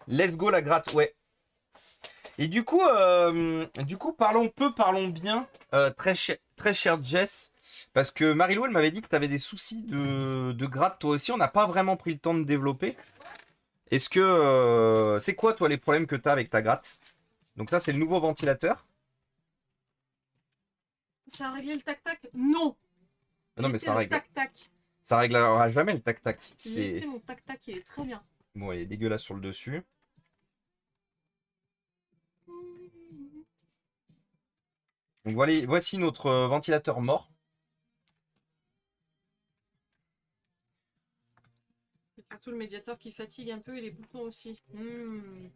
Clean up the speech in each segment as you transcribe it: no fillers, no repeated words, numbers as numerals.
Let's go la gratte, ouais. Et du coup, parlons peu, parlons bien, très cher Jess, parce que Marilou, elle m'avait dit que tu avais des soucis de gratte, toi aussi, on n'a pas vraiment pris le temps de développer. Est-ce que, c'est quoi, toi, les problèmes que tu as avec ta gratte? Donc là, c'est le nouveau ventilateur. Ça a réglé le tac-tac? Non! Non, mais Laissez le tac-tac. ça réglera jamais le tac-tac. Laissez C'est, mon tac-tac, il est très bien. bon, il est dégueulasse sur le dessus. Donc voilà, voici notre ventilateur mort. C'est surtout le médiateur qui fatigue un peu et les boutons aussi.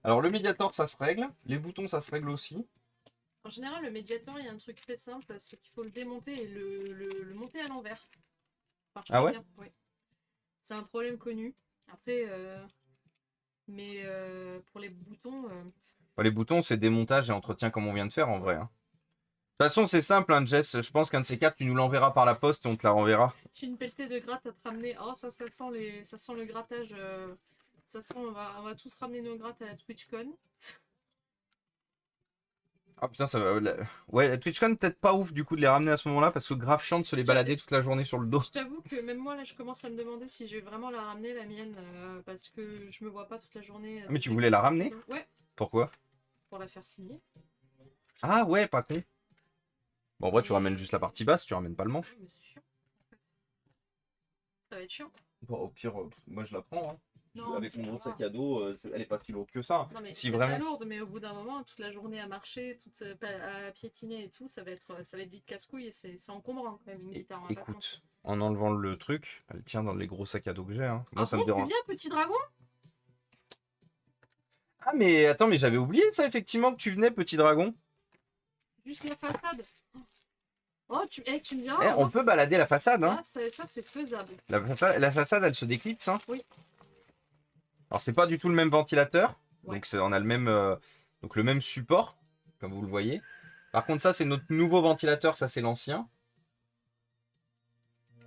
Alors le médiator, ça se règle. Les boutons, ça se règle aussi. En général, le médiateur, il y a un truc très simple, c'est qu'il faut le démonter et le monter à l'envers. Ça marche Ah très ouais? bien, oui. C'est un problème connu. Après, pour les boutons, Bon, les boutons, c'est démontage et entretien comme on vient de faire en vrai, hein. De toute façon, c'est simple, hein, Jess. Je pense qu'un de ces quatre, tu nous l'enverras par la poste et on te la renverra. j'ai une pelletée de gratte à te ramener. Oh, ça sent le grattage. Ça sent, on va tous ramener nos grattes à la TwitchCon. Ah putain, ça va. Ouais, la TwitchCon, peut-être pas ouf du coup de les ramener à ce moment-là parce que grave chiant de se les balader toute la journée sur le dos. Je t'avoue que même moi, là, je commence à me demander si je vais vraiment la ramener, la mienne, parce que je me vois pas toute la journée. Ah, mais tu voulais la ramener? Ouais, Pourquoi? pour la faire signer. Ah ouais, pas con. Bon, en vrai, tu Et, ramènes juste la partie basse, tu ramènes pas le manche. mais c'est chiant. Ça va être chiant. Bon, au pire, moi je la prends, hein. Non, mais Avec c'est mon pas gros sac grave. à dos, elle est pas si lourde que ça. Non, mais Si peut-être pas vraiment. lourde, mais au bout d'un moment, toute la journée à marcher, à piétiner et tout, ça va être vite casse-couille et c'est encombrant quand même une guitare, on va pas te mentir. Écoute, en enlevant le truc, elle tient dans les gros sacs à dos que j'ai, hein. Moi, Ah ça bon, me tu dérange. viens, petit dragon? Ah, mais attends, mais j'avais oublié ça, effectivement, que tu venais, petit dragon. Juste la façade. Oh, tu me Eh, diras, on moi, peut balader la façade, hein. ça c'est faisable. La façade, elle se déclipse, hein. Oui. Alors, c'est pas du tout le même ventilateur. Ouais. Donc, on a donc le même support, comme vous le voyez. Par contre, ça, c'est notre nouveau ventilateur, ça, c'est l'ancien.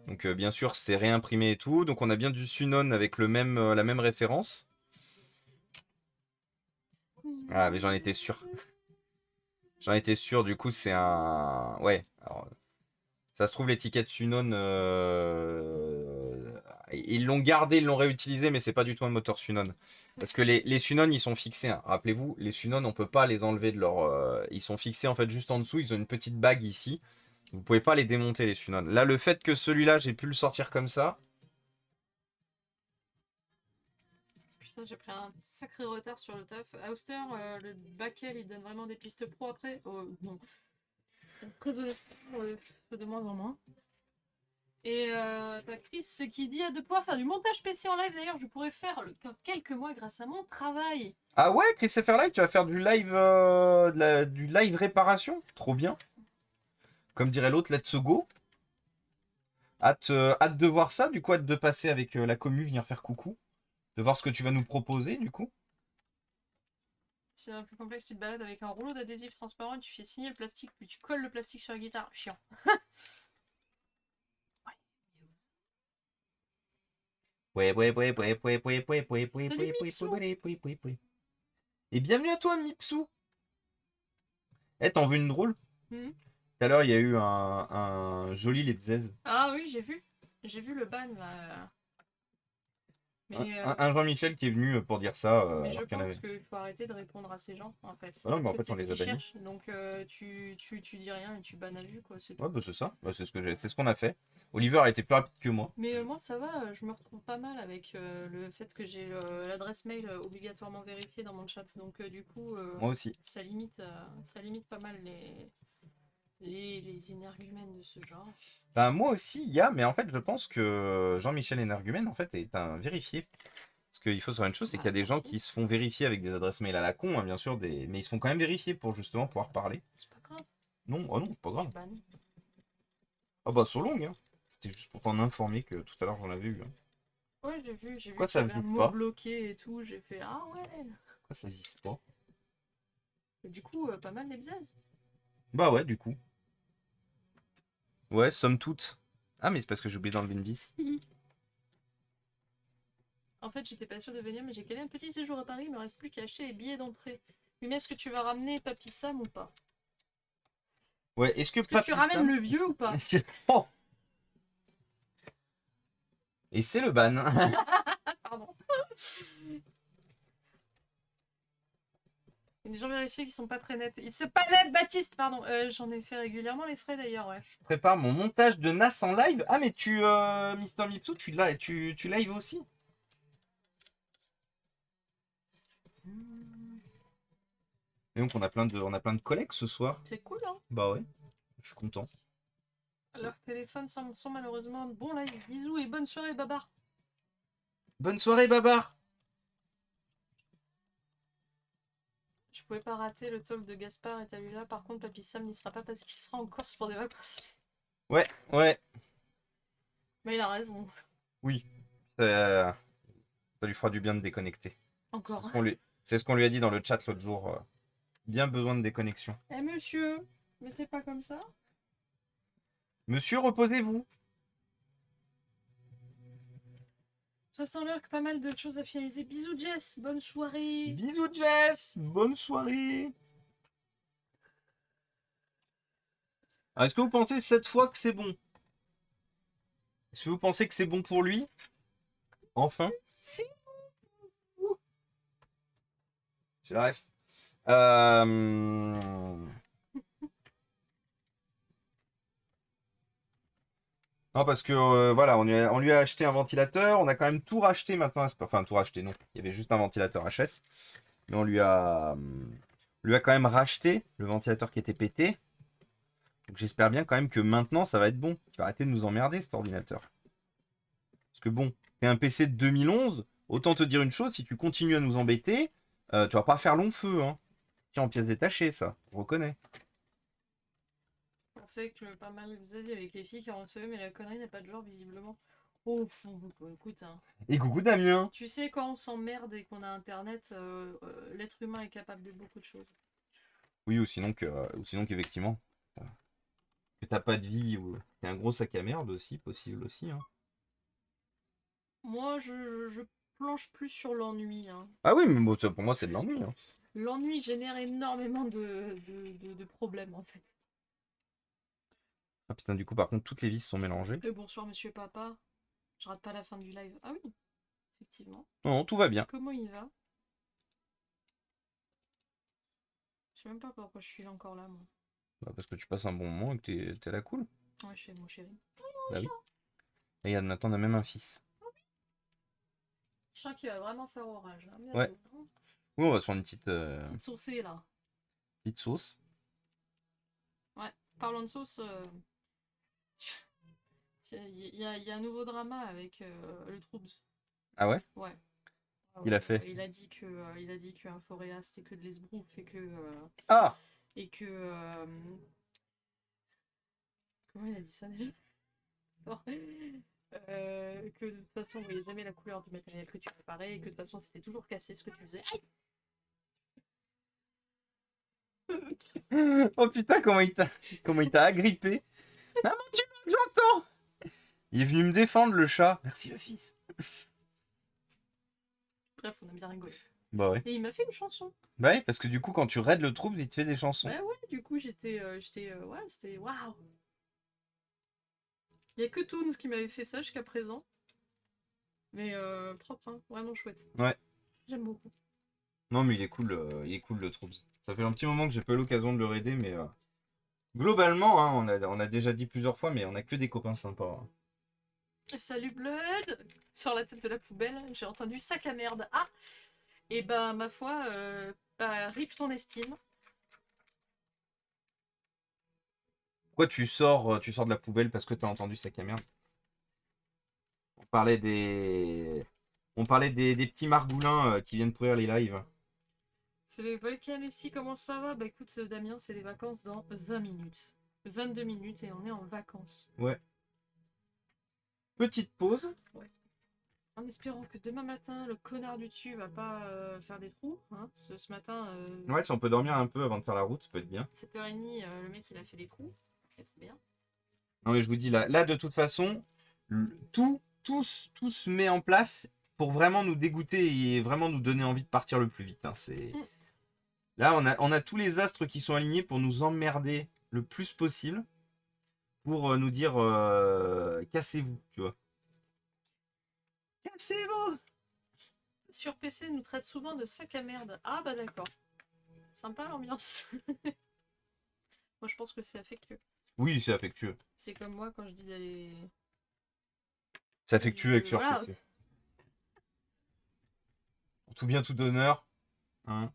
Donc, bien sûr, c'est réimprimé et tout. Donc, on a bien du Sunon avec la même référence. Ah, mais j'en étais sûr. J'en étais sûr, du coup, c'est un... Ouais, alors, ça se trouve, l'étiquette Sunon, ils l'ont gardé, ils l'ont réutilisé, mais c'est pas du tout un moteur Sunon. Parce que les Sunon, ils sont fixés, hein. Rappelez-vous, les Sunon, on peut pas les enlever de leur... Ils sont fixés, en fait, juste en dessous. Ils ont une petite bague ici. Vous pouvez pas les démonter, les Sunon. Là, le fait que celui-là, j'ai pu le sortir comme ça... Putain, j'ai pris un sacré retard sur le taf. Auster, le baquel, il donne vraiment des pistes pro après. Oh, non. Très honnêtement, de moins en moins. Et t'as Chris qui dit de pouvoir faire du montage PC en live. D'ailleurs, je pourrais faire quelques mois grâce à mon travail. Ah ouais, Chris FR Live, tu vas faire du live, du live réparation? Trop bien. Comme dirait l'autre, let's go. Hâte de voir ça, du coup, hâte de passer avec la commu, venir faire coucou. De voir ce que tu vas nous proposer, du coup. Si c'est un peu complexe, tu te balades avec un rouleau d'adhésif transparent, tu fais signer le plastique, puis tu colles le plastique sur la guitare. Chiant. Ouais, ouais, ouais, ouais, ouais, ouais, ouais, ouais, ouais, Salut ouais, ouais, Mipsou. ouais, ouais, ouais, ouais. Et bienvenue à toi, Mipsou. Eh, t'en veux une drôle? Hmm. Tout à l'heure, il y a eu un joli Lebzez. Ah oui, j'ai vu. J'ai vu le ban là. Mais, Un Jean-Michel qui est venu pour dire ça, mais je alors qu'il y en pense avait. qu'il faut arrêter de répondre à ces gens en fait. Ah non, Parce mais en que fait, c'est on ce les a qu'ils bannis. cherchent. Donc tu dis rien et tu bannes à vue quoi, c'est Ouais, tout. bah c'est ça. Bah, c'est ce qu'on a fait. Oliver a été plus rapide que moi. Mais moi ça va, je me retrouve pas mal avec le fait que j'ai l'adresse mail obligatoirement vérifiée dans mon chat. Donc du coup, Moi aussi. ça limite pas mal les énergumènes de ce genre. Bah, moi aussi, il y a, mais en fait, je pense que Jean-Michel Energumen, en fait, est un vérifié. Parce qu'il faut savoir une chose, c'est qu'il y Bah a des tant gens pis, qui se font vérifier avec des adresses mail à la con, hein, bien sûr, mais ils se font quand même vérifier pour justement pouvoir parler. c'est pas grave, Non, oh non, pas tu grave. bannes. Ah bah, so long, hein. C'était juste pour t'en informer que tout à l'heure j'en avais eu, hein. Ouais, j'ai vu Pourquoi qu'il ça y avait un vise mot pas? bloqué et tout, j'ai fait ah ouais. Pourquoi ça vise pas? Et du coup, pas mal les bzaises. Bah ouais, du coup. Ouais, somme toute. Ah, mais c'est parce que j'ai oublié d'enlever une vis. En fait, j'étais pas sûre de venir, mais j'ai calé un petit séjour à Paris, il me reste plus qu'à acheter les billets d'entrée. Oui, mais est-ce que tu vas ramener Papy Sam ou pas? Ouais, est-ce que Est-ce que tu Papy ramènes Sam... le vieux ou pas? Oh. Et c'est le ban. Pardon. Les gens vérifiés qui sont pas très nets. Ils sont pas nets, Baptiste, pardon. J'en ai fait régulièrement les frais d'ailleurs, ouais. Je prépare mon montage de NAS en live. Ah, mais tu, Mister Mipsou, tu live aussi? Et donc, on a plein de collègues ce soir. C'est cool, hein? Bah ouais, je suis content. Leur téléphone sont malheureusement bon live. Bisous et bonne soirée, Babar. Bonne soirée, Babar. Je pouvais pas rater le talk de Gaspard et Talula. Par contre, Papy Sam n'y sera pas parce qu'il sera en Corse pour des vacances. Ouais, ouais, Mais il a raison. oui. Ça, ça lui fera du bien de déconnecter. Encore. C'est ce qu'on lui a dit dans le chat l'autre jour. Bien besoin de déconnexion. Eh monsieur, mais c'est pas comme ça. Monsieur, reposez-vous. Ça semble que pas mal de choses à finaliser. Bisous Jess, bonne soirée. Bisous, Jess. Bonne soirée. Alors, est-ce que vous pensez cette fois que c'est bon? Est-ce que vous pensez que c'est bon pour lui? Enfin? Si. J'ai la ref. Non, parce que voilà, on lui a acheté un ventilateur. On a quand même tout racheté maintenant. Enfin, tout racheté, non. Il y avait juste un ventilateur HS. Mais on lui a quand même racheté le ventilateur qui était pété. Donc j'espère bien quand même que maintenant ça va être bon. Il va arrêter de nous emmerder cet ordinateur. Parce que bon, t'es un PC de 2011. Autant te dire une chose, si tu continues à nous embêter, tu vas pas faire long feu. Hein. Tiens, en pièces détachées, ça. Je reconnais. Je pensais que pas mal vous aviez avec les filles qui ont reçu, mais la connerie n'a pas de genre visiblement. Oh, écoute, hein. Et coucou Damien. Tu sais, quand on s'emmerde et qu'on a internet, l'être humain est capable de beaucoup de choses. Oui, ou sinon qu'effectivement, que t'as pas de vie ou t'es un gros sac à merde aussi, possible aussi. Hein. Moi, je planche plus sur l'ennui, hein. Ah oui, mais bon, ça, pour moi c'est de l'ennui. Hein. L'ennui génère énormément de problèmes en fait. Ah putain, du coup, par contre, toutes les vis sont mélangées. Et bonsoir monsieur papa. Je rate pas la fin du live. Ah oui, effectivement. Non, tout va bien. Comment il va? Je sais même pas pourquoi je suis là encore là, moi. Bah, parce que tu passes un bon moment et que t'es à la cool. Ouais, chez mon chéri. Bah oui. Et regarde, maintenant on a même un fils. Je sens qu'il va vraiment faire orage, là. Ouais. Bientôt, hein. Oui, on va se prendre une Petite saucée là. petite sauce. Ouais, parlons de sauce. Il y a un nouveau drama avec le Troops. Ah ouais? Ouais. Il a fait. Il a dit que Euphoria c'était que de l'esbrouf Ah! et que comment il a dit ça déjà? Non. Que de toute façon on voyait jamais la couleur du matériel que tu préparais et que de toute façon c'était toujours cassé ce que tu faisais. Aïe. Oh putain, comment il t'a agrippé. Maman, tu m'as j'entends. Il est venu me défendre le chat. Merci le fils. Bref, on a bien rigolé. Bah ouais. Et il m'a fait une chanson. Bah ouais, parce que du coup, quand tu raides le trouble, il te fait des chansons. Bah ouais, du coup ouais, c'était waouh. Il y a que Toons qui m'avait fait ça jusqu'à présent. Mais propre, hein, vraiment chouette. Ouais. J'aime beaucoup. Non, mais il est cool le trouble. Ça fait un petit moment que j'ai pas eu l'occasion de le raider, mais globalement, hein, on a déjà dit plusieurs fois, mais on a que des copains sympas. Hein. Salut Blood. Sur la tête de la poubelle, j'ai entendu sac à merde. Ah. Et bah ma foi, bah rip ton estime. Pourquoi tu sors de la poubelle parce que t'as entendu sa caméra? On parlait des petits margoulins qui viennent pourrir les lives. C'est les Volcans ici, comment ça va? Bah écoute Damien, c'est les vacances dans 20 minutes. 22 minutes et on est en vacances. Ouais. Petite pause. Ouais. En espérant que demain matin, le connard du dessus va pas faire des trous. Hein. Ce matin... Ouais, si on peut dormir un peu avant de faire la route, ça peut être bien. 7h30, le mec il a fait des trous. C'est trop bien. Non mais je vous dis, là de toute façon, tout se met en place pour vraiment nous dégoûter et vraiment nous donner envie de partir le plus vite. Hein. Là, on a tous les astres qui sont alignés pour nous emmerder le plus possible, pour nous dire cassez-vous, tu vois. Cassez-vous! Sur PC, nous traite souvent de sac à merde. Ah bah d'accord. Sympa l'ambiance. Moi je pense que c'est affectueux. Oui, c'est affectueux. C'est comme moi quand je dis d'aller... C'est affectueux avec sur Voilà. PC. Tout bien, tout d'honneur. Hein.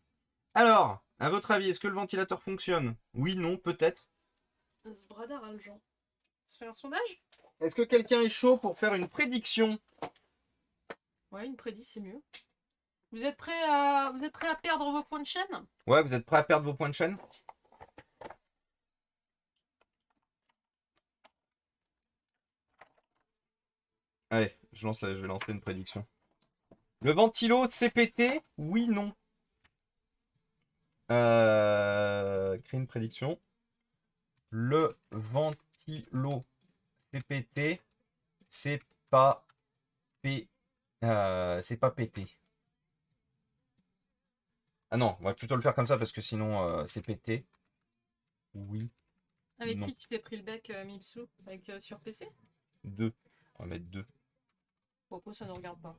Alors, à votre avis, est-ce que le ventilateur fonctionne? Oui, non, peut-être. Ce bradard a le genre. Se fait un sondage? Est-ce que quelqu'un est chaud pour faire une prédiction? Ouais, une prédit, c'est mieux. Vous êtes prêts à perdre vos points de chaîne? Ouais, vous êtes prêts à perdre vos points de chaîne? Allez, je vais lancer une prédiction. Le ventilo CPT, oui, non. Créer une prédiction. Le ventilo CPT, c'est pas c'est pas pété. Ah non, on va plutôt le faire comme ça parce que sinon c'est pété. Oui. Avec Non. qui tu t'es pris le bec, Mipsou? Avec sur PC? 2. On va mettre 2. Bon, après, ça ne regarde pas.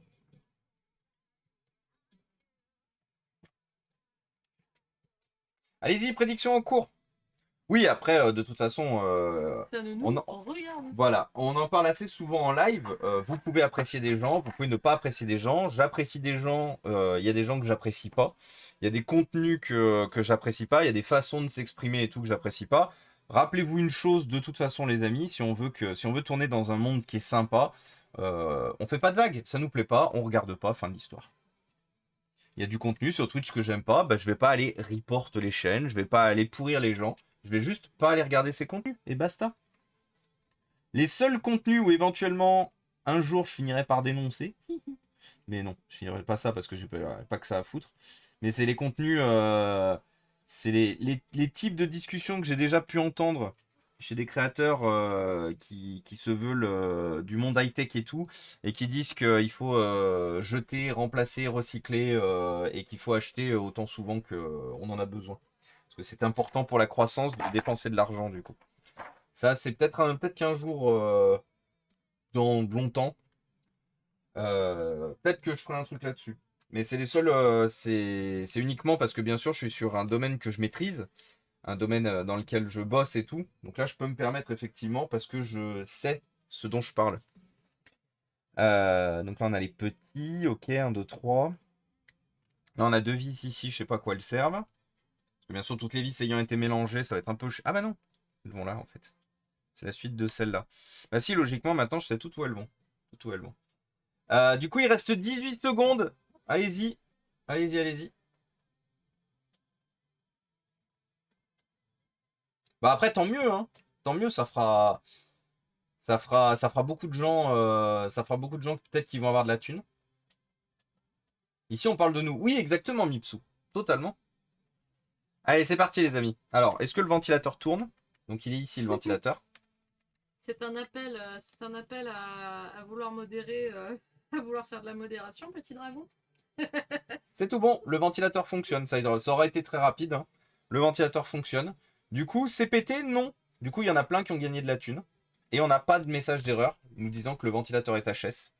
Allez-y, prédiction en cours. Oui, après, de toute façon, Ça ne on nous en, regarde pas. voilà, on en parle assez souvent en live. Vous pouvez apprécier des gens, vous pouvez ne pas apprécier des gens. J'apprécie des gens, il y a des gens que j'apprécie pas. Il y a des contenus que j'apprécie pas, il y a des façons de s'exprimer et tout que j'apprécie pas. Rappelez-vous une chose, de toute façon, les amis, si on veut tourner dans un monde qui est sympa, on fait pas de vagues, ça nous plaît pas, on regarde pas, fin de l'histoire. Il y a du contenu sur Twitch que j'aime pas, bah, je vais pas aller report les chaînes, je vais pas aller pourrir les gens, je vais juste pas aller regarder ces contenus, et basta. Les seuls contenus où éventuellement un jour je finirai par dénoncer, mais non, je finirai pas ça parce que j'ai pas que ça à foutre, mais c'est les contenus, c'est les types de discussions que j'ai déjà pu entendre chez des créateurs qui se veulent du monde high-tech et tout, et qui disent qu'il faut jeter, remplacer, recycler, et qu'il faut acheter autant souvent qu'on en a besoin. Parce que c'est important pour la croissance de dépenser de l'argent du coup. Ça, c'est peut-être qu'un jour, dans longtemps, peut-être que je ferai un truc là-dessus. Mais c'est les seuls, c'est uniquement parce que bien sûr, je suis sur un domaine que je maîtrise, un domaine dans lequel je bosse et tout. Donc là, je peux me permettre effectivement parce que je sais ce dont je parle. Donc là, on a les petits, ok, 1, 2, 3. Là, on a 2 vis ici, je sais pas à quoi elles servent. Parce que bien sûr, toutes les vis ayant été mélangées, ça va être un peu... Ah bah non, elles vont là en fait. C'est la suite de celle-là. Bah si, logiquement, maintenant, je sais tout où elles vont. Tout où elles vont. Du coup, il reste 18 secondes. Allez-y. Allez-y, allez-y. Bah après, tant mieux, hein. Tant mieux, ça fera beaucoup de gens, ça fera beaucoup de gens peut-être qui vont avoir de la thune. Ici, on parle de nous. Oui, exactement, Mipsou. Totalement. Allez, c'est parti, les amis. Alors, est-ce que le ventilateur tourne? Donc, il est ici, le ventilateur. C'est un appel à vouloir modérer, à vouloir faire de la modération, petit dragon. C'est tout bon, le ventilateur fonctionne. Ça aurait été très rapide. Hein. Le ventilateur fonctionne. Du coup, CPT, non. Du coup, il y en a plein qui ont gagné de la thune. Et on n'a pas de message d'erreur nous disant que le ventilateur est HS.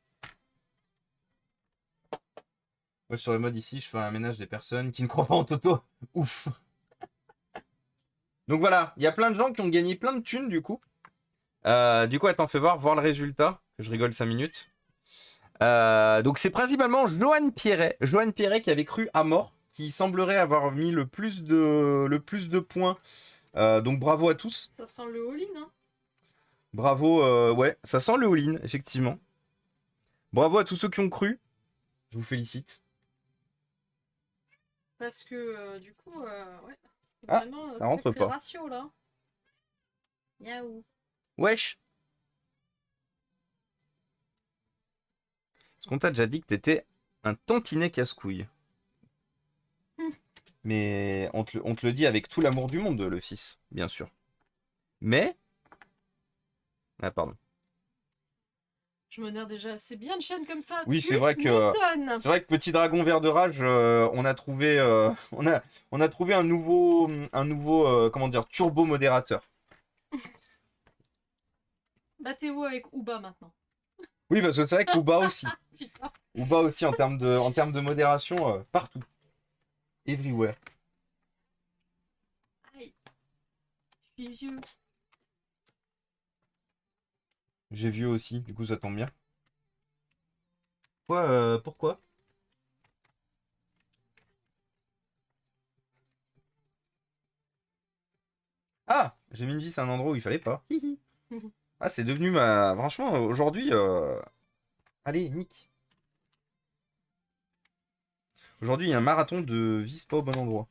Moi, sur le mode ici, je fais un ménage des personnes qui ne croient pas en Toto. Ouf. Donc voilà, il y a plein de gens qui ont gagné plein de thunes du coup. Attends, fais voir le résultat. Que je rigole 5 minutes. Donc c'est principalement Johan Pierret qui avait cru à mort, qui semblerait avoir mis le plus de points. Donc bravo à tous. Ça sent le all-in, hein. Bravo, ouais, ça sent le all-in, effectivement. Bravo à tous ceux qui ont cru. Je vous félicite. Parce que du coup, ouais. Ah, Vraiment, ça rentre sacré pas. ratio là. Yaou. Wesh. Est-ce qu'on t'a déjà dit que t'étais un tantinet casse-couille? Mais on te le dit avec tout l'amour du monde, le fils, bien sûr. Mais... Ah, pardon. Je modère déjà assez bien de chaîne comme ça. Oui, Tu c'est vrai que m'étonnes. petit dragon vert de rage, on a trouvé on a trouvé un nouveau comment dire turbo modérateur. Battez-vous avec Uba maintenant. Oui, parce que c'est vrai qu'Uba aussi. Putain. Uba aussi en termes de modération partout, everywhere. Aïe, je suis vieux. J'ai vu aussi, du coup ça tombe bien. Pourquoi? Ah, j'ai mis une vis à un endroit où il fallait pas. Hihi. Ah, c'est devenu ma. Franchement, aujourd'hui. Allez, nique. Aujourd'hui, il y a un marathon de vis pas au bon endroit.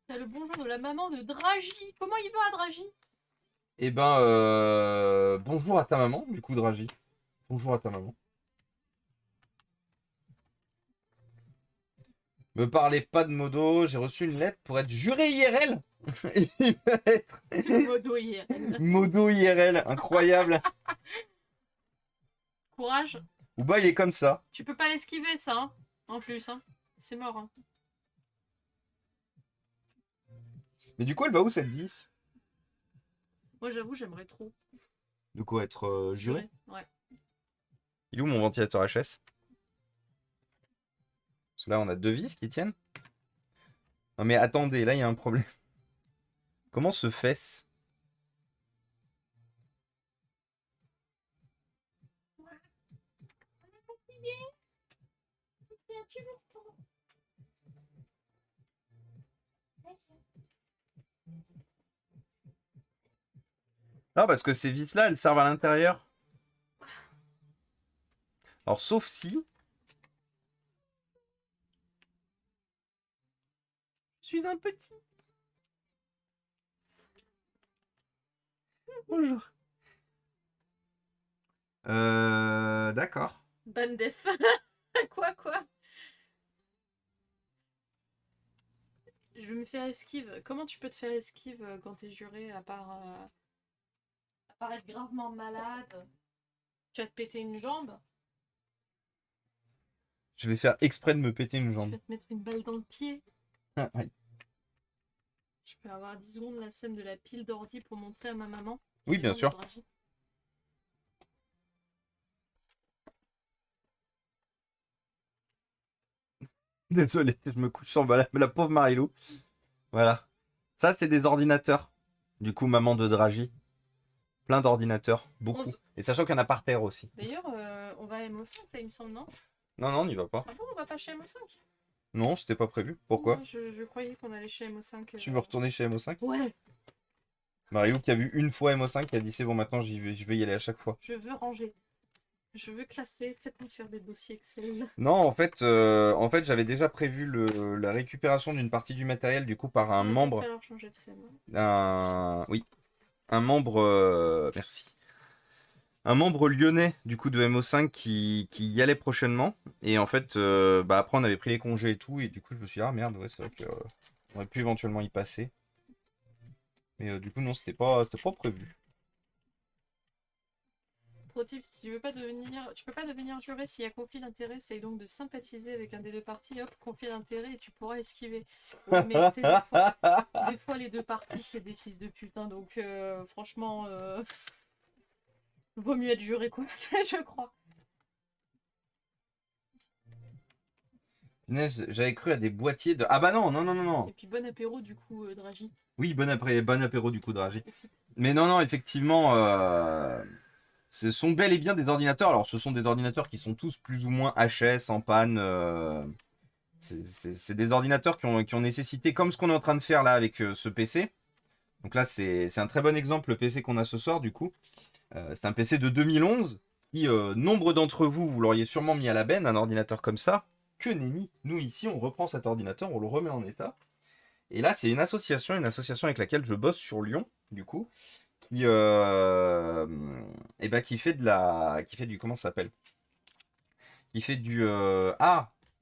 T'as le bonjour de la maman de Dragi. Comment il va, Dragi? Eh ben, bonjour à ta maman, du coup, Dragi. Bonjour à ta maman. Me parlez pas de modo, j'ai reçu une lettre pour être juré IRL. Il va être Modo IRL. modo IRL, incroyable. Courage. Ou bah, il est comme ça. Tu peux pas l'esquiver, ça, hein, en plus. Hein. C'est mort. Hein. Mais du coup, elle va où cette vis? Moi, j'avoue, j'aimerais trop. De quoi être juré? Ouais. Il est où mon ventilateur HS? Parce que là, on a deux vis qui tiennent. Non mais attendez, là, il y a un problème. Comment se fait-ce? Non, parce que ces vis-là, elles servent à l'intérieur. Alors, sauf si... Je suis un petit. Bonjour. D'accord. Ban def. Quoi? Je vais me faire esquive. Comment tu peux te faire esquive quand t'es juré à part être gravement malade? Tu vas te péter une jambe? Je vais faire exprès de me péter une Tu jambe. vas te mettre une balle dans le pied? Aïe. Je peux avoir 10 secondes la scène de la pile d'ordi pour montrer à ma maman. Oui, bien sûr. Dragi. Désolé, je me couche sur la pauvre Marilou. Voilà. Ça, c'est des ordinateurs. Du coup, maman de Dragi. Plein d'ordinateurs. Beaucoup. Et sachant qu'il y en a par terre aussi. D'ailleurs, on va à MO5 là, il me semble, non? Non, non, on n'y va pas. Ah bon, on va pas chez MO5? Non, c'était pas prévu. Pourquoi? Ouais, je croyais qu'on allait chez MO5. Tu veux retourner chez MO5? Ouais, Marilou qui a vu une fois MO5 qui a dit c'est bon, maintenant je vais y aller à chaque fois. je veux ranger. Je veux classer. Faites-moi faire des dossiers Excel. Non, en fait j'avais déjà prévu la récupération d'une partie du matériel du coup par un Il va peut-être membre. falloir changer de scène. Oui, un membre. Merci. Un membre lyonnais du coup de MO5 qui y allait prochainement. Et en fait, bah, après on avait pris les congés et tout. Et du coup, je me suis dit, ah merde, ouais, c'est vrai qu'on aurait pu éventuellement y passer. Mais du coup, non, c'était pas prévu. Pro tip, si tu veux pas devenir, tu peux pas devenir juré s'il y a conflit d'intérêt, essaye donc de sympathiser avec un des deux parties, hop, conflit d'intérêt et tu pourras esquiver. Ouais, mais tu sais, des fois, les deux parties c'est des fils de putain, donc franchement, vaut mieux être juré quoi, je crois. Punaise, j'avais cru à des boîtiers de. Ah bah non, non, non, non, non. Et puis bon apéro du coup, Dragi. Oui, bon apéro du coup, Dragi. Mais non, non, effectivement, ce sont bel et bien des ordinateurs. Alors, ce sont des ordinateurs qui sont tous plus ou moins HS, en panne. C'est des ordinateurs qui ont nécessité, comme ce qu'on est en train de faire là avec ce PC. Donc là, c'est un très bon exemple, le PC qu'on a ce soir, du coup. C'est un PC de 2011 qui, nombre d'entre vous, vous l'auriez sûrement mis à la benne, un ordinateur comme ça. Que nenni. Nous, ici, on reprend cet ordinateur, on le remet en état. Et là, c'est une association avec laquelle je bosse sur Lyon, du coup, qui, et ben, qui fait du, comment ça s'appelle? Qui fait de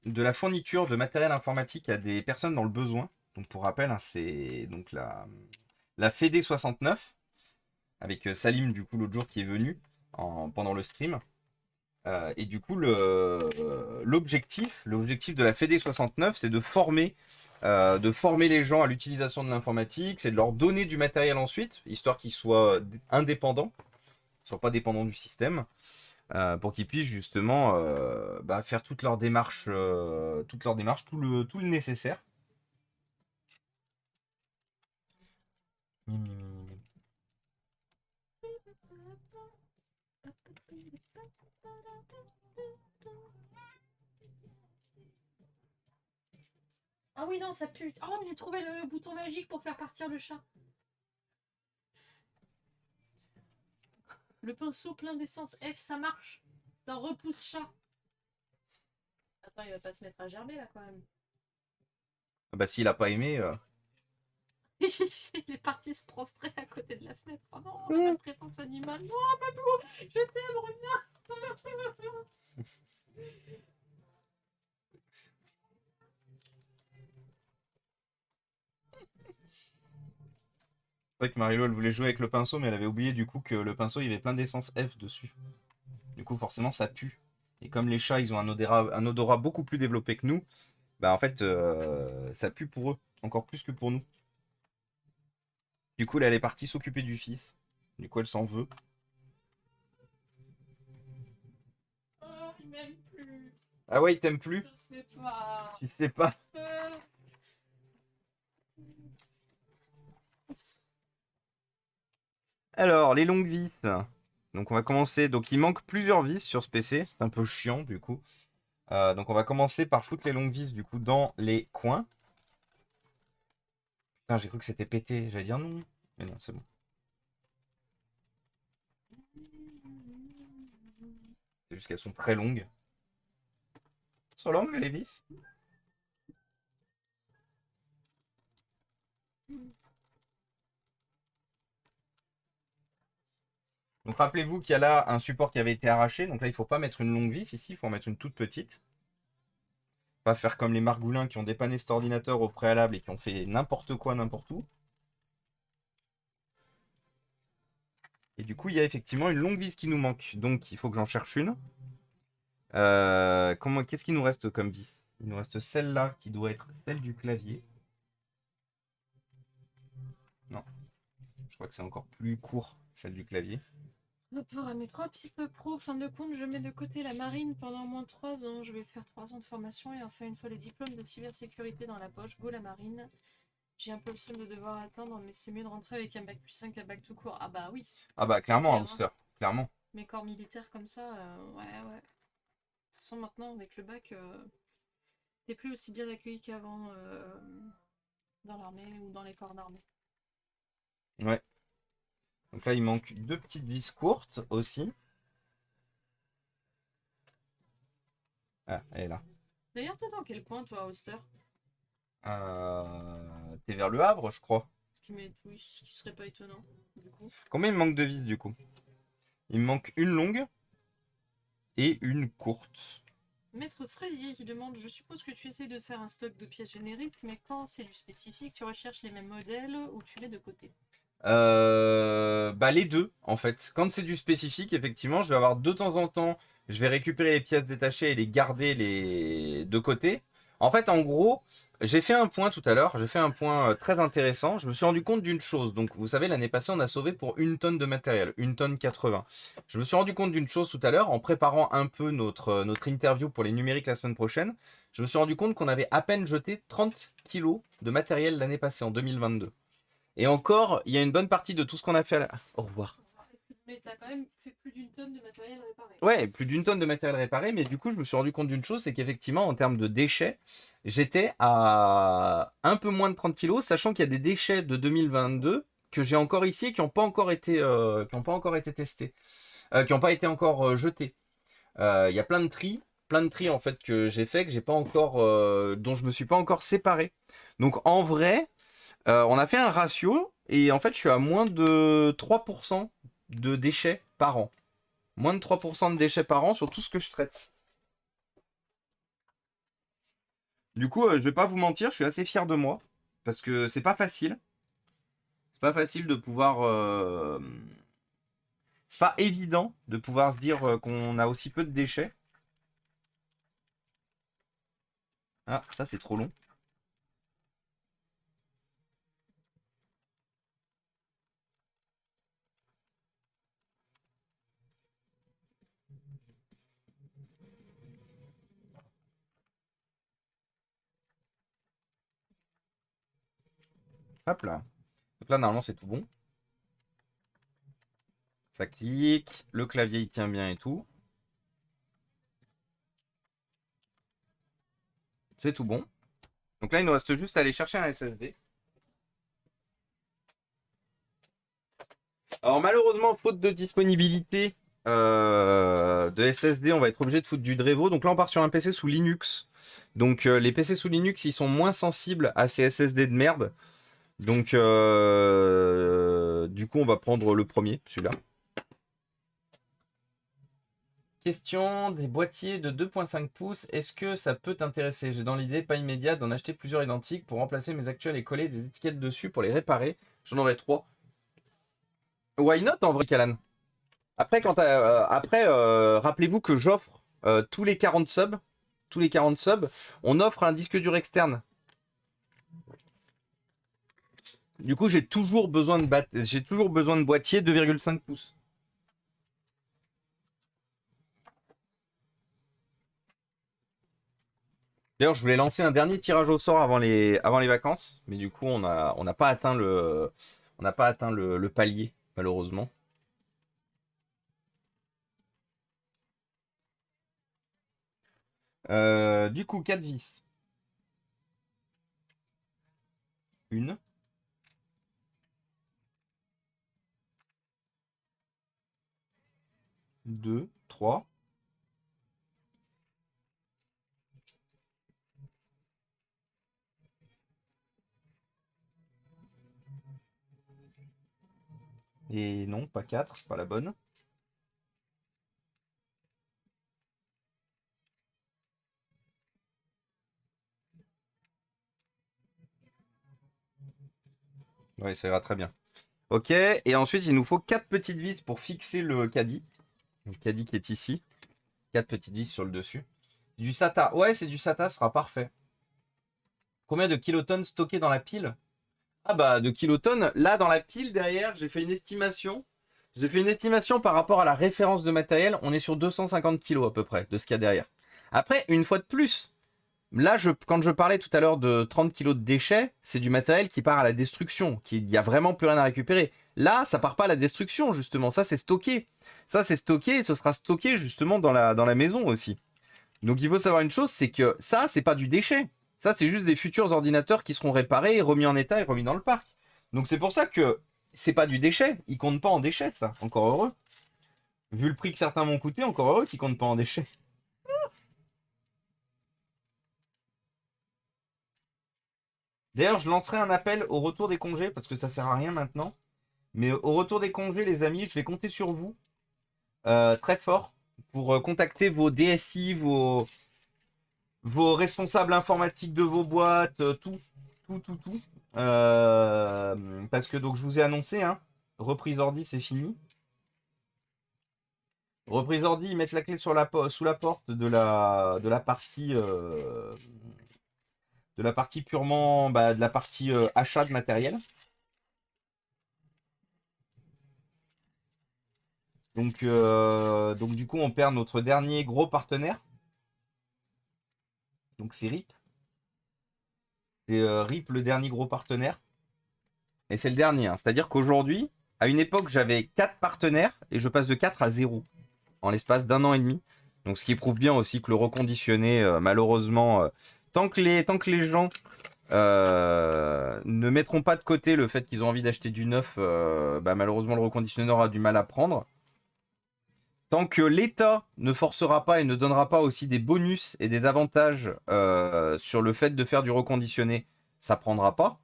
la fourniture de matériel informatique à des personnes dans le besoin. Donc, pour rappel, hein, c'est donc la FED 69, avec Salim, du coup, l'autre jour qui est venu. pendant le stream. Et du coup, l'objectif de la Fédé 69, c'est de former les gens à l'utilisation de l'informatique, c'est de leur donner du matériel ensuite, histoire qu'ils soient indépendants, qu'ils ne soient pas dépendants du système, pour qu'ils puissent justement faire toutes leurs démarches, tout le nécessaire. Mim, mim, mim, mim. Ah oui, non, ça pue. Oh, j'ai trouvé le bouton magique pour faire partir le chat. Le pinceau plein d'essence F, ça marche. C'est un repousse-chat. Attends, il va pas se mettre à gerber là quand même. Bah s'il a pas aimé, Il est parti se prostrer à côté de la fenêtre. Oh non, la maltraitance animale. Non, Babou, je t'aime, reviens. c'est vrai que Marilo elle voulait jouer avec le pinceau, mais elle avait oublié du coup que le pinceau il y avait plein d'essence F dessus. Du coup forcément ça pue. Et comme les chats ils ont un odorat beaucoup plus développé que nous, bah en fait ça pue pour eux, encore plus que pour nous. Du coup là elle est partie s'occuper du fils. Du coup elle s'en veut. Oh, il m'aime plus. Ah ouais il t'aime plus? Je sais pas. Tu sais pas. Alors les longues vis. Donc on va commencer. Donc il manque plusieurs vis sur ce PC. C'est un peu chiant du coup. Donc on va commencer par foutre les longues vis du coup dans les coins. Putain, j'ai cru que c'était pété. J'allais dire non. Mais non, c'est bon. C'est juste qu'elles sont très longues. Elles sont longues les vis. Donc rappelez-vous qu'il y a là un support qui avait été arraché. Donc là, il ne faut pas mettre une longue vis ici. Il faut en mettre une toute petite. Pas faire comme les margoulins qui ont dépanné cet ordinateur au préalable et qui ont fait n'importe quoi, n'importe où. Et du coup, il y a effectivement une longue vis qui nous manque. Donc, il faut que j'en cherche une. Qu'est-ce qu'il nous reste comme vis? Il nous reste celle-là qui doit être celle du clavier. Non, je crois que c'est encore plus court, celle du clavier. Rapport à mes 3 pistes pro, fin de compte, je mets de côté la marine pendant au moins 3 ans. Je vais faire 3 ans de formation et enfin, une fois le diplôme de cybersécurité dans la poche, go la marine. J'ai un peu le seum de devoir attendre, mais c'est mieux de rentrer avec un bac plus 5 qu'un bac tout court. Ah bah oui. Ah bah C'est clairement, clair, hein. Ouster, clairement. Mes corps militaires comme ça, ouais, ouais. De toute façon, maintenant, avec le bac, t'es plus aussi bien accueilli qu'avant dans l'armée ou dans les corps d'armée. Ouais. Donc là, il manque deux petites vis courtes aussi. Ah, elle est là. D'ailleurs, t'es dans quel coin, toi, Auster? T'es vers le Havre, je crois. Oui, ce qui serait pas étonnant, du coup. Combien il me manque de vis, du coup? Il me manque une longue et une courte. Maître Fraisier qui demande: je suppose que tu essayes de faire un stock de pièces génériques, mais quand c'est du spécifique, tu recherches les mêmes modèles ou tu mets de côté? Bah les deux, en fait. Quand c'est du spécifique, effectivement, je vais avoir de temps en temps, je vais récupérer les pièces détachées et les garder de côté. En fait, en gros, j'ai fait un point tout à l'heure, j'ai fait un point très intéressant. Je me suis rendu compte d'une chose. Donc, vous savez, l'année passée, on a sauvé pour 1 tonne de matériel, 1 tonne 80. Je me suis rendu compte d'une chose tout à l'heure en préparant un peu notre interview pour les numériques la semaine prochaine. Je me suis rendu compte qu'on avait à peine jeté 30 kilos de matériel l'année passée, en 2022. Et encore, il y a une bonne partie de tout ce qu'on a fait à la... Au revoir. Mais t'as quand même fait plus d'une tonne de matériel réparé. Ouais, plus d'1 tonne de matériel réparé, mais du coup, je me suis rendu compte d'une chose, c'est qu'effectivement, en termes de déchets, j'étais à un peu moins de 30 kilos, sachant qu'il y a des déchets de 2022 que j'ai encore ici et qui n'ont pas encore été, testés, qui n'ont pas été encore jetés. Il y a plein de tri en fait que j'ai fait, que j'ai pas encore, dont je me suis pas encore séparé. Donc en vrai, on a fait un ratio et en fait, je suis à moins de 3% de déchets par an. Moins de 3% de déchets par an sur tout ce que je traite. Du coup, je vais pas vous mentir, je suis assez fier de moi. Parce que c'est pas facile. C'est pas facile de pouvoir c'est pas évident de pouvoir se dire qu'on a aussi peu de déchets. Ah, ça c'est trop long. Hop là. Donc là, normalement, c'est tout bon. Ça clique. Le clavier, il tient bien et tout. C'est tout bon. Donc là, il nous reste juste à aller chercher un SSD. Alors malheureusement, faute de disponibilité de SSD, on va être obligé de foutre du Drevo. Donc là, on part sur un PC sous Linux. Donc les PC sous Linux, ils sont moins sensibles à ces SSD de merde. Donc du coup, on va prendre le premier, celui-là. Question des boîtiers de 2,5 pouces. Est-ce que ça peut t'intéresser? J'ai dans l'idée, pas immédiate, d'en acheter plusieurs identiques pour remplacer mes actuels et coller des étiquettes dessus pour les réparer. J'en aurais 3. Why not en vrai, Kalan? Après, rappelez-vous que j'offre tous les 40 subs, on offre un disque dur externe. Du coup, j'ai toujours besoin de boîtier 2,5 pouces. D'ailleurs, je voulais lancer un dernier tirage au sort avant les vacances, mais du coup, on n'a pas atteint le palier, malheureusement. Du coup, 4 vis. Une, deux, trois. Et non, pas 4, c'est pas la bonne. Oui, ça ira très bien. Ok, et ensuite, il nous faut 4 petites vis pour fixer le caddie. Le caddie qui est ici. 4 petites vis sur le dessus. Du SATA. Ouais, c'est du SATA, ce sera parfait. Combien de kilotonnes stockées dans la pile? Ah bah, de kilotonnes. Là, dans la pile derrière, j'ai fait une estimation. J'ai fait une estimation par rapport à la référence de matériel. On est sur 250 kilos à peu près de ce qu'il y a derrière. Après, une fois de plus, là, quand je parlais tout à l'heure de 30 kilos de déchets, c'est du matériel qui part à la destruction, il n'y a vraiment plus rien à récupérer. Là, ça part pas à la destruction, justement. Ça, c'est stocké. Ça, c'est stocké et ce sera stocké justement dans la maison aussi. Donc, il faut savoir une chose, c'est que ça, c'est pas du déchet. Ça, c'est juste des futurs ordinateurs qui seront réparés, remis en état et remis dans le parc. Donc, c'est pour ça que c'est pas du déchet. Ils comptent pas en déchets, ça. Encore heureux. Vu le prix que certains m'ont coûté, encore heureux qu'ils comptent pas en déchets. D'ailleurs, je lancerai un appel au retour des congés parce que ça sert à rien maintenant. Mais au retour des congés, les amis, je vais compter sur vous très fort pour contacter vos DSI, vos responsables informatiques de vos boîtes, tout, tout, tout, tout. Parce que donc je vous ai annoncé, hein, reprise ordi, c'est fini. Reprise ordi, ils mettent la clé sous la porte de la partie purement, de la partie achat de matériel. Donc du coup, on perd notre dernier gros partenaire. Donc c'est RIP. C'est RIP le dernier gros partenaire. Et c'est le dernier. Hein. C'est-à-dire qu'aujourd'hui, à une époque, j'avais 4 partenaires et je passe de 4 à 0 en l'espace d'un an et demi. Donc ce qui prouve bien aussi que le reconditionné, malheureusement, tant que les gens ne mettront pas de côté le fait qu'ils ont envie d'acheter du neuf, malheureusement le reconditionné aura du mal à prendre. Tant que l'État ne forcera pas et ne donnera pas aussi des bonus et des avantages sur le fait de faire du reconditionné, ça prendra pas.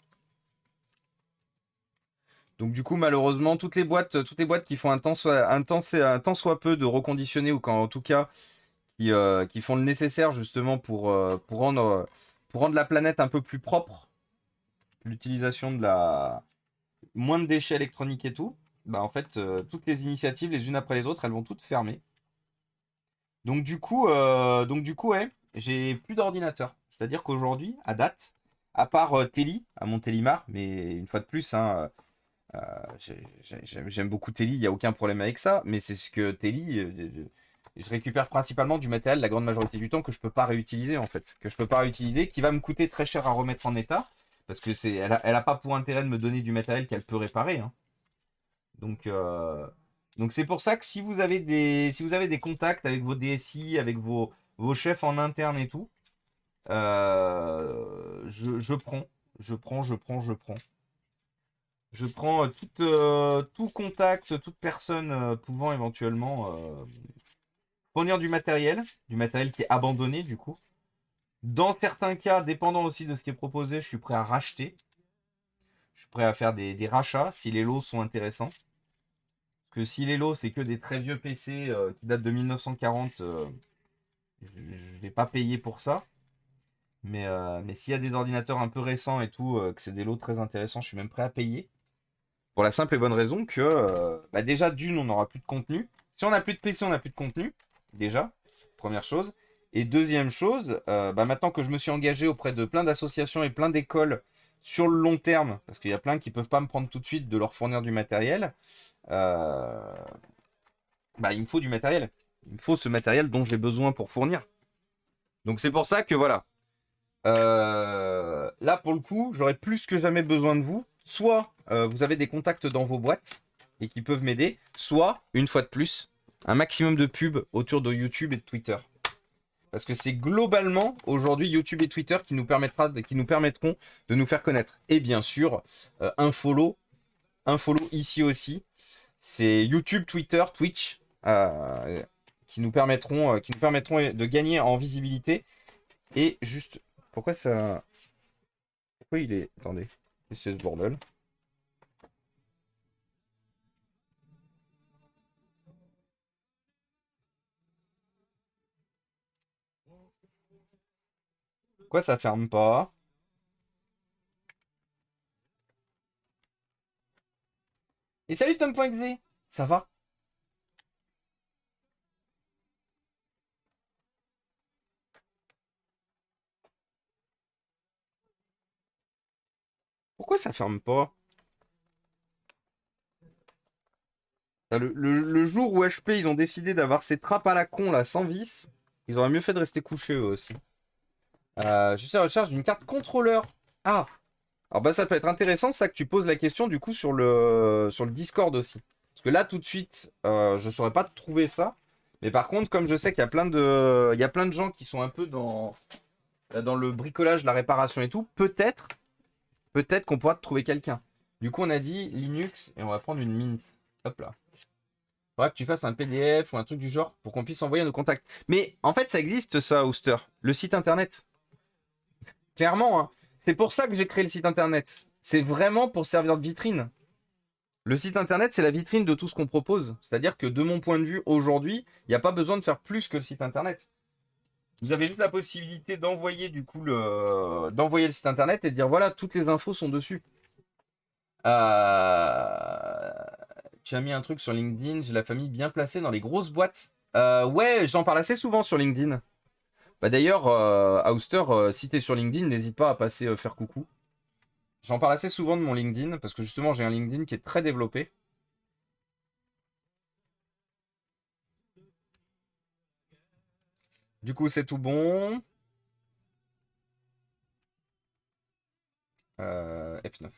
Donc du coup, malheureusement, toutes les boîtes qui font un tant soit peu de reconditionné ou en tout cas qui font le nécessaire justement pour rendre la planète un peu plus propre, l'utilisation de moins de déchets électroniques et tout, bah en fait, toutes les initiatives, les unes après les autres, elles vont toutes fermer. Donc du coup, ouais, j'ai plus d'ordinateur. C'est-à-dire qu'aujourd'hui, à date, à part Telly, à mon Télimar, mais une fois de plus, hein, j'aime beaucoup Telly, il n'y a aucun problème avec ça, mais c'est ce que Telly, je récupère principalement du matériel la grande majorité du temps que je peux pas réutiliser en fait, que je peux pas réutiliser, qui va me coûter très cher à remettre en état, parce que elle a pas pour intérêt de me donner du matériel qu'elle peut réparer, hein. Donc, euh, donc c'est pour ça que si vous avez des contacts avec vos DSI, avec vos chefs en interne et tout, je prends, je prends. Je prends tout contact, toute personne pouvant éventuellement fournir du matériel qui est abandonné du coup. Dans certains cas, dépendant aussi de ce qui est proposé, je suis prêt à racheter. Je suis prêt à faire des rachats si les lots sont intéressants. Parce que si les lots, c'est que des très vieux PC qui datent de 1940, je ne vais pas payer pour ça. Mais s'il y a des ordinateurs un peu récents et tout, que c'est des lots très intéressants, je suis même prêt à payer. Pour la simple et bonne raison que, bah déjà, d'une, on n'aura plus de contenu. Si on n'a plus de PC, on n'a plus de contenu. Déjà, première chose. Et deuxième chose, bah maintenant que je me suis engagé auprès de plein d'associations et plein d'écoles sur le long terme, parce qu'il y a plein qui ne peuvent pas me prendre tout de suite de leur fournir du matériel, euh, bah, il me faut du matériel. Il me faut ce matériel dont j'ai besoin pour fournir. Donc c'est pour ça que voilà. Là, pour le coup, j'aurais plus que jamais besoin de vous. Soit vous avez des contacts dans vos boîtes et qui peuvent m'aider, soit, une fois de plus, un maximum de pubs autour de YouTube et de Twitter. Parce que c'est globalement, aujourd'hui, YouTube et Twitter qui nous permettront de nous faire connaître. Et bien sûr, un follow ici aussi. C'est YouTube, Twitter, Twitch qui nous permettront de gagner en visibilité. Et juste, pourquoi ça... Pourquoi il est... Attendez, c'est ce bordel. Pourquoi ça ferme pas? Et salut Tom.exe. Ça va? Pourquoi ça ferme pas? Le jour où HP ils ont décidé d'avoir ces trappes à la con là sans vis, ils auraient mieux fait de rester couchés eux aussi. Je suis à la recherche d'une carte contrôleur. Ah! Alors bah ça peut être intéressant ça que tu poses la question du coup sur le Discord aussi. Parce que là tout de suite, je saurais pas te trouver ça. Mais par contre, comme je sais qu'il y a plein de gens qui sont un peu dans le bricolage, la réparation et tout, peut-être qu'on pourra te trouver quelqu'un. Du coup, on a dit Linux et on va prendre une Mint. Hop là. Faudra que tu fasses un PDF ou un truc du genre pour qu'on puisse envoyer nos contacts. Mais en fait, ça existe ça, Ouster. Le site internet. Clairement, hein. C'est pour ça que j'ai créé le site internet. C'est vraiment pour servir de vitrine. Le site internet, c'est la vitrine de tout ce qu'on propose. C'est-à-dire que de mon point de vue, aujourd'hui, il n'y a pas besoin de faire plus que le site internet. Vous avez juste la possibilité d'envoyer du coup d'envoyer le site internet et de dire voilà, toutes les infos sont dessus. Euh, Tu as mis un truc sur LinkedIn, j'ai la famille bien placée dans les grosses boîtes. Ouais, j'en parle assez souvent sur LinkedIn. Bah d'ailleurs, Auster, si t'es sur LinkedIn, n'hésite pas à passer faire coucou. J'en parle assez souvent de mon LinkedIn parce que justement j'ai un LinkedIn qui est très développé. Du coup, c'est tout bon. F9.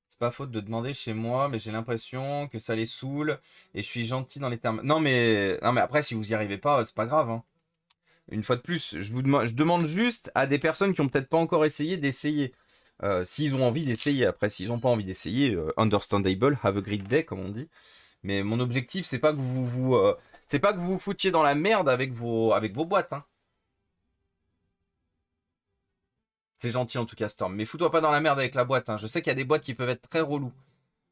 C'est pas faute de demander chez moi, mais j'ai l'impression que ça les saoule et je suis gentil dans les termes. Non mais après, si vous y arrivez pas, c'est pas grave, hein. Une fois de plus, je demande juste à des personnes qui ont peut-être pas encore essayé d'essayer. S'ils ont envie d'essayer. Après, s'ils ont pas envie d'essayer, understandable, have a great day, comme on dit. Mais mon objectif, c'est pas que vous vous foutiez dans la merde avec vos boîtes, hein. C'est gentil en tout cas, Storm. Mais fous-toi pas dans la merde avec la boîte, hein. Je sais qu'il y a des boîtes qui peuvent être très relous.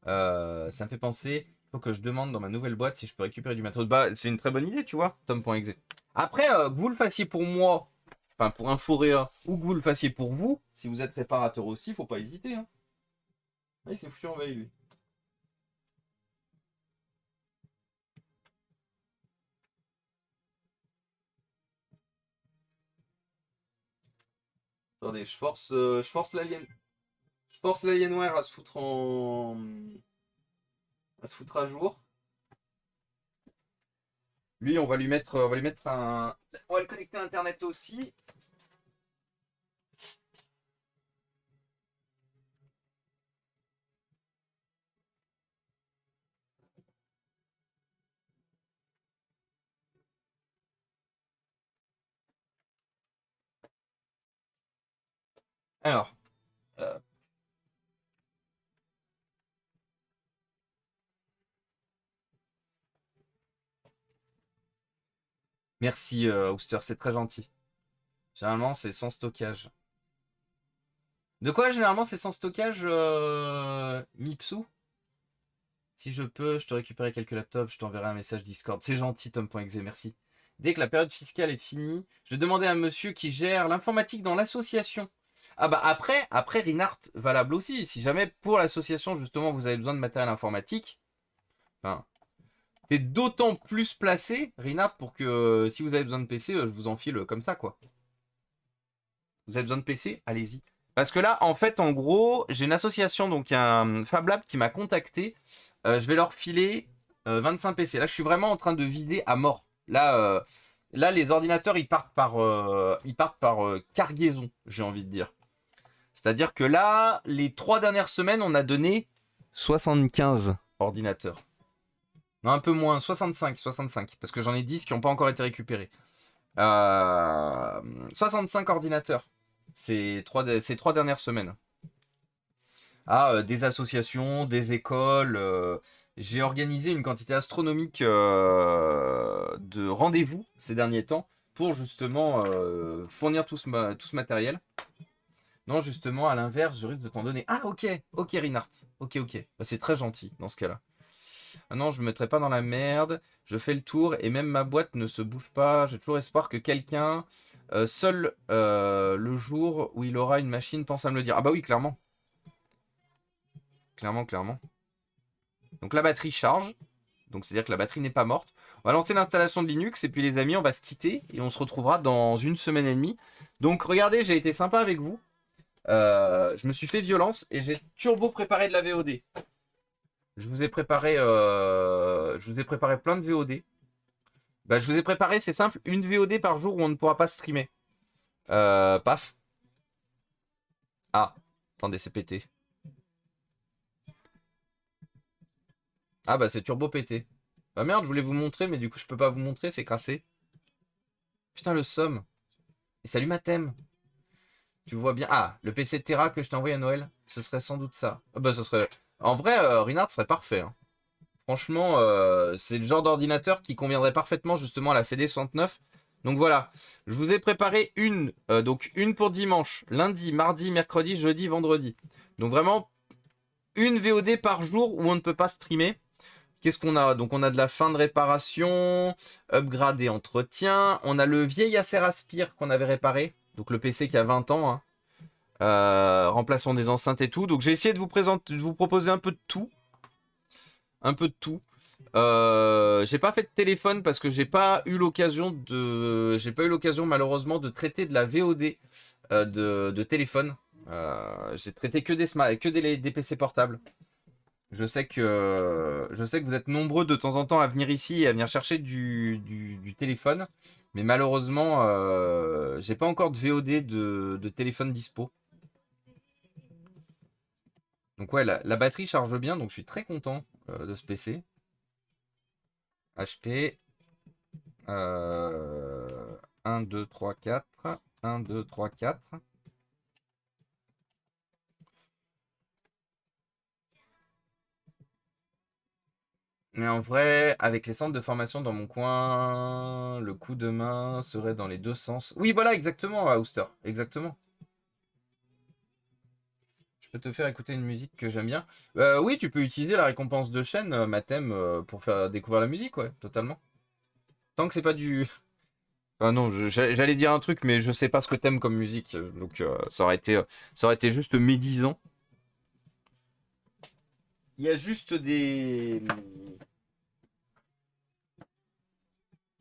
Ça me fait penser, il faut que je demande dans ma nouvelle boîte si je peux récupérer du matos. Bah, c'est une très bonne idée, tu vois, Tom.exe. Après, que vous le fassiez pour moi, enfin pour Inforéa, ou que vous le fassiez pour vous, si vous êtes réparateur aussi, faut pas hésiter, hein. Ah, il s'est foutu en veille, lui. Attendez, je force l'alien. Je force l'Alienware à se foutre à se foutre à jour. Lui, on va lui mettre un. On va le connecter à Internet aussi. Alors, euh, merci Ouster, c'est très gentil. Généralement, c'est sans stockage. De quoi généralement c'est sans stockage, Mipsou? Si je peux, je te récupérer quelques laptops, je t'enverrai un message Discord. C'est gentil, Tom.exe, merci. Dès que la période fiscale est finie, je vais demander à un monsieur qui gère l'informatique dans l'association. Ah bah après Rinart, valable aussi. Si jamais pour l'association, justement, vous avez besoin de matériel informatique, enfin, t'es d'autant plus placé, Rinart, pour que si vous avez besoin de PC, je vous enfile comme ça, quoi. Vous avez besoin de PC? Allez-y. Parce que là, en fait, en gros, j'ai une association, donc un Fab Lab qui m'a contacté. Je vais leur filer 25 PC. Là, je suis vraiment en train de vider à mort. Là, les ordinateurs, ils partent par cargaison, j'ai envie de dire. C'est-à-dire que là, les 3 dernières semaines, on a donné 75 ordinateurs. Non, un peu moins, 65, parce que j'en ai 10 qui n'ont pas encore été récupérés. 65 ordinateurs ces 3 dernières semaines. Des associations, des écoles. J'ai organisé une quantité astronomique de rendez-vous ces derniers temps pour justement fournir tout ce matériel. Non, justement, à l'inverse, je risque de t'en donner. Ah, ok, ok, Rinart. Ok, ok. Bah, c'est très gentil dans ce cas-là. Ah non, je me mettrai pas dans la merde. Je fais le tour et même ma boîte ne se bouge pas. J'ai toujours espoir que quelqu'un, seul le jour où il aura une machine, pense à me le dire. Ah bah oui, clairement. Clairement, clairement. Donc la batterie charge. Donc c'est-à-dire que la batterie n'est pas morte. On va lancer l'installation de Linux et puis les amis, on va se quitter et on se retrouvera dans une semaine et demie. Donc regardez, j'ai été sympa avec vous. Je me suis fait violence et j'ai turbo préparé de la VOD. Je vous ai préparé plein de VOD. Bah, je vous ai préparé, c'est simple, une VOD par jour où on ne pourra pas streamer. Paf. Ah, attendez, c'est pété. Ah bah c'est turbo pété. Bah merde, je voulais vous montrer, mais du coup je peux pas vous montrer, c'est crassé. Putain, le somme. Et salut ma thème. Tu vois bien. Ah, le PC Terra que je t'ai envoyé à Noël, ce serait sans doute ça. Ah bah ce serait. En vrai, Rinard serait parfait, hein. Franchement, c'est le genre d'ordinateur qui conviendrait parfaitement justement à la Fédé 69. Donc voilà, je vous ai préparé donc une pour dimanche, lundi, mardi, mercredi, jeudi, vendredi. Donc vraiment, une VOD par jour où on ne peut pas streamer. Qu'est-ce qu'on a? Donc on a de la fin de réparation, upgrade et entretien. On a le vieil Acer Aspire qu'on avait réparé, donc le PC qui a 20 ans, hein. Remplacement des enceintes et tout. Donc j'ai essayé de vous proposer un peu de tout. Un peu de tout. J'ai pas fait de téléphone parce que j'ai pas eu l'occasion malheureusement de traiter de la VOD de téléphone. J'ai traité des PC portables. Je sais que vous êtes nombreux de temps en temps à venir ici et à venir chercher du téléphone, mais malheureusement j'ai pas encore de VOD de téléphone dispo. Donc ouais, la batterie charge bien, donc je suis très content de ce PC. HP 1, 2, 3, 4. 1, 2, 3, 4. Mais en vrai, avec les centres de formation dans mon coin, le coup de main serait dans les deux sens. Oui, voilà, exactement, Auster. Exactement. Je peux te faire écouter une musique que j'aime bien. Oui, tu peux utiliser la récompense de chaîne, ma thème, pour faire découvrir la musique, ouais, totalement. Tant que c'est pas du. Ah non, j'allais dire un truc, mais je sais pas ce que t'aimes comme musique, donc ça aurait été juste médisant. il y a juste des.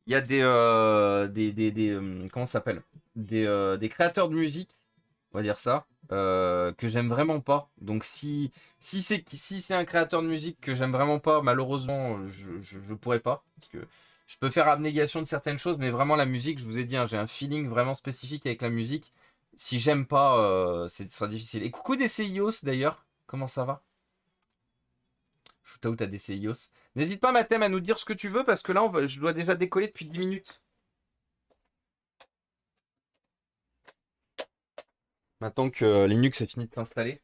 Il y a comment ça s'appelle? Des créateurs de musique, on va dire ça, que j'aime vraiment pas. Donc si c'est un créateur de musique que j'aime vraiment pas, malheureusement, je pourrais pas. Parce que je peux faire abnégation de certaines choses, mais vraiment la musique, je vous ai dit, hein, j'ai un feeling vraiment spécifique avec la musique. Si j'aime pas, ce sera difficile. Et coucou des CIOs d'ailleurs, comment ça va? Shootout à des CIOs. N'hésite pas, Mathem, à nous dire ce que tu veux, parce que là, je dois déjà décoller depuis 10 minutes. Maintenant que Linux est fini de s'installer.